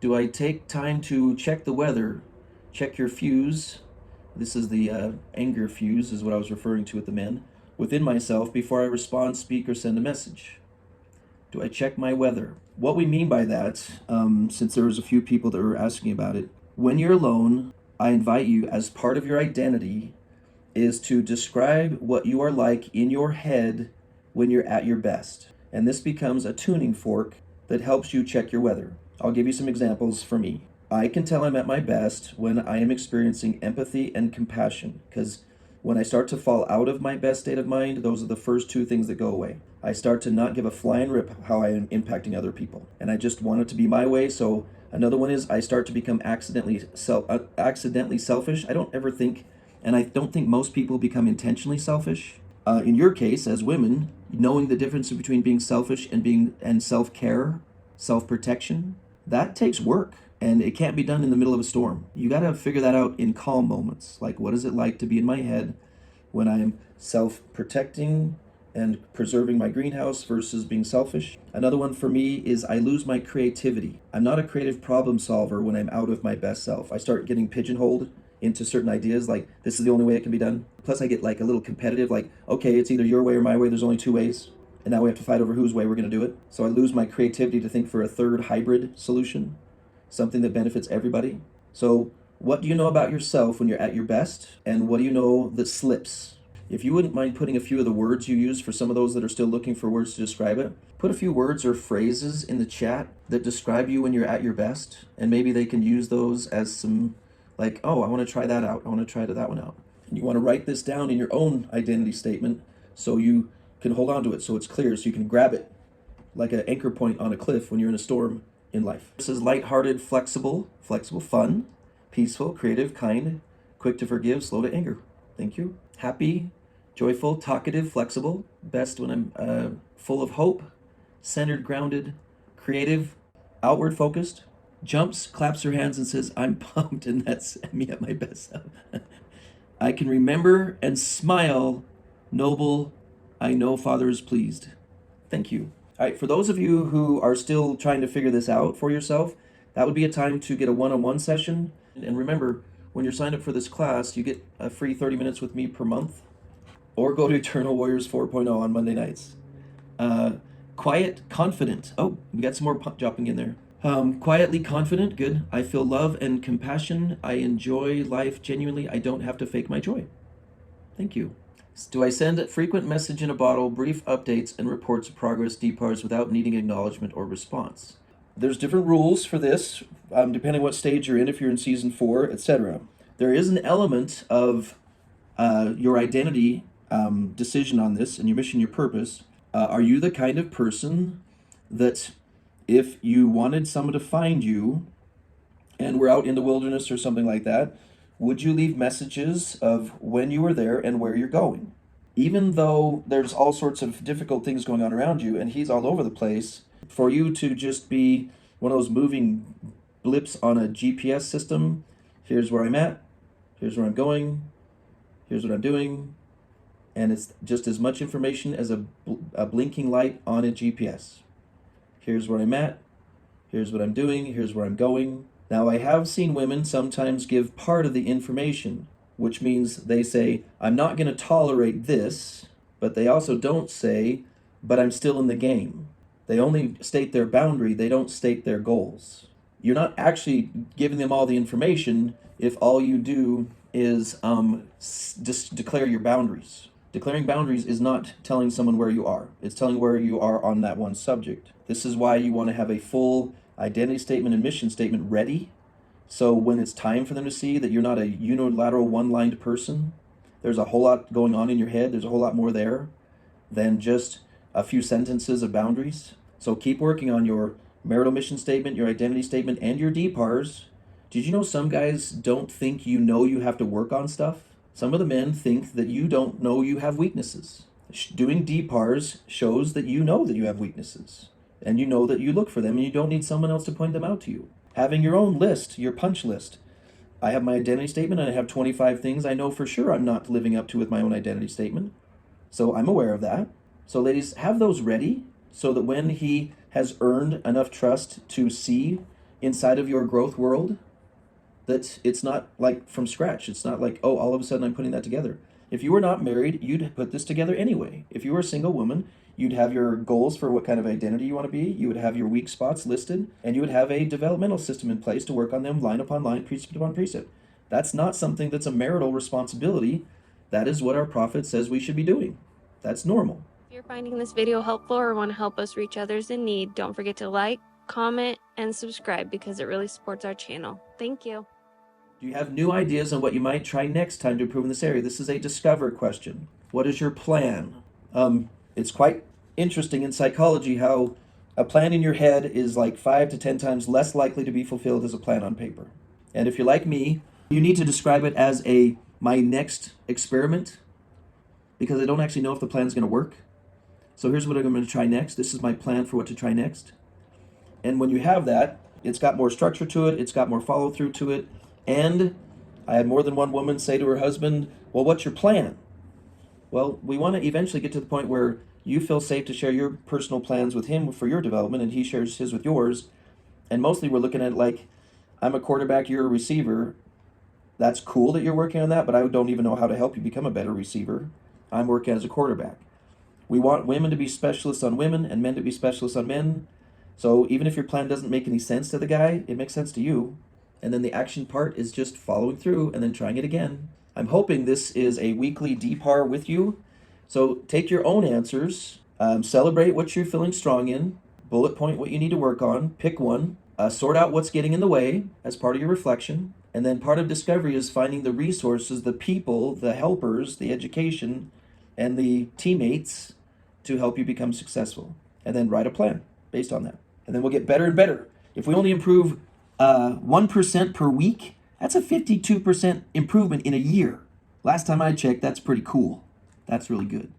Do I take time to check the weather, check your fuse? This is the anger fuse, is what I was referring to with the men. Within myself before I respond, speak, or send a message. Do I check my weather? What we mean by that, since there was a few people that were asking about it, when you're alone, I invite you, as part of your identity, is to describe what you are like in your head when you're at your best. And this becomes a tuning fork that helps you check your weather. I'll give you some examples for me. I can tell I'm at my best when I am experiencing empathy and compassion, because when I start to fall out of my best state of mind, those are the first two things that go away. I start to not give a flying rip how I am impacting other people, and I just want it to be my way. So another one is I start to become accidentally selfish. I don't ever think, and I don't think most people become intentionally selfish. In your case, as women, knowing the difference between being selfish and self-care, self-protection, that takes work, and it can't be done in the middle of a storm. You got to figure that out in calm moments. Like, what is it like to be in my head when I am self-protecting and preserving my greenhouse versus being selfish? Another one for me is I lose my creativity. I'm not a creative problem solver when I'm out of my best self. I start getting pigeonholed into certain ideas, like this is the only way it can be done. Plus I get like a little competitive, like, okay, it's either your way or my way, there's only two ways, and now we have to fight over whose way we're going to do it. So I lose my creativity to think for a third hybrid solution, something that benefits everybody. So what do you know about yourself when you're at your best, and what do you know that slips? If you wouldn't mind putting a few of the words you use for some of those that are still looking for words to describe it, put a few words or phrases in the chat that describe you when you're at your best, and maybe they can use those as some, like, oh, I want to try that out. I want to try that one out. And you want to write this down in your own identity statement so you can hold on to it, so it's clear, so you can grab it like an anchor point on a cliff when you're in a storm in life. This is lighthearted, flexible, fun, peaceful, creative, kind, quick to forgive, slow to anger. Thank you. Happy, joyful, talkative, flexible. Best when I'm full of hope, centered, grounded, creative, outward focused. Jumps, claps her hands, and says, I'm pumped, and that's me at my best self. I can remember and smile, noble, I know Father is pleased. Thank you. All right, for those of you who are still trying to figure this out for yourself, that would be a time to get a one-on-one session. And remember, when you're signed up for this class, you get a free 30 minutes with me per month, or go to Eternal Warriors 4.0 on Monday nights. Quiet, confident. Oh, we got some more jumping in there. Quietly confident, good. I feel love and compassion. I enjoy life genuinely. I don't have to fake my joy. Thank you. Do I send a frequent message in a bottle, brief updates, and reports of progress, DPARs, without needing acknowledgement or response? There's different rules for this, depending what stage you're in, if you're in season 4, etc. There is an element of your identity decision on this, and your mission, your purpose. Are you the kind of person that if you wanted someone to find you and we're out in the wilderness or something like that, would you leave messages of when you were there and where you're going? Even though there's all sorts of difficult things going on around you and he's all over the place, for you to just be one of those moving blips on a GPS system, here's where I'm at, here's where I'm going, here's what I'm doing, and it's just as much information as a blinking light on a GPS. Here's where I'm at, here's what I'm doing, here's where I'm going. Now, I have seen women sometimes give part of the information, which means they say, I'm not going to tolerate this, but they also don't say, but I'm still in the game. They only state their boundary, they don't state their goals. You're not actually giving them all the information if all you do is just declare your boundaries. Declaring boundaries is not telling someone where you are. It's telling where you are on that one subject. This is why you want to have a full identity statement and mission statement ready. So when it's time for them to see that you're not a unilateral one-lined person, there's a whole lot going on in your head. There's a whole lot more there than just a few sentences of boundaries. So keep working on your marital mission statement, your identity statement, and your DPARs. Did you know some guys don't think you know you have to work on stuff? Some of the men think that you don't know you have weaknesses. Doing DPARs shows that you know that you have weaknesses, and you know that you look for them, and you don't need someone else to point them out to you. Having your own list, your punch list. I have my identity statement, and I have 25 things I know for sure I'm not living up to with my own identity statement. So I'm aware of that. So ladies, have those ready so that when he has earned enough trust to see inside of your growth world, that it's not like from scratch. It's not like, oh, all of a sudden I'm putting that together. If you were not married, you'd put this together anyway. If you were a single woman, you'd have your goals for what kind of identity you want to be. You would have your weak spots listed, and you would have a developmental system in place to work on them line upon line, precept upon precept. That's not something that's a marital responsibility. That is what our prophet says we should be doing. That's normal. If you're finding this video helpful or want to help us reach others in need, don't forget to like, comment, and subscribe because it really supports our channel. Thank you. Do you have new ideas on what you might try next time to improve in this area? This is a discover question. What is your plan? It's quite interesting in psychology how a plan in your head is like 5 to 10 times less likely to be fulfilled as a plan on paper. And if you're like me, you need to describe it as my next experiment, because I don't actually know if the plan's going to work. So here's what I'm going to try next. This is my plan for what to try next. And when you have that, it's got more structure to it. It's got more follow through to it. And I had more than one woman say to her husband, well, what's your plan? Well, we want to eventually get to the point where you feel safe to share your personal plans with him for your development, and he shares his with yours. And mostly we're looking at it like, I'm a quarterback, you're a receiver. That's cool that you're working on that, but I don't even know how to help you become a better receiver. I'm working as a quarterback. We want women to be specialists on women and men to be specialists on men. So even if your plan doesn't make any sense to the guy, it makes sense to you. And then the action part is just following through and then trying it again. I'm hoping this is a weekly DPAR with you. So take your own answers, celebrate what you're feeling strong in, bullet point what you need to work on, pick one, sort out what's getting in the way as part of your reflection. And then part of discovery is finding the resources, the people, the helpers, the education, and the teammates to help you become successful. And then write a plan based on that. And then we'll get better and better. If we only improve 1% per week, that's a 52% improvement in a year. Last time I checked, that's pretty cool. That's really good.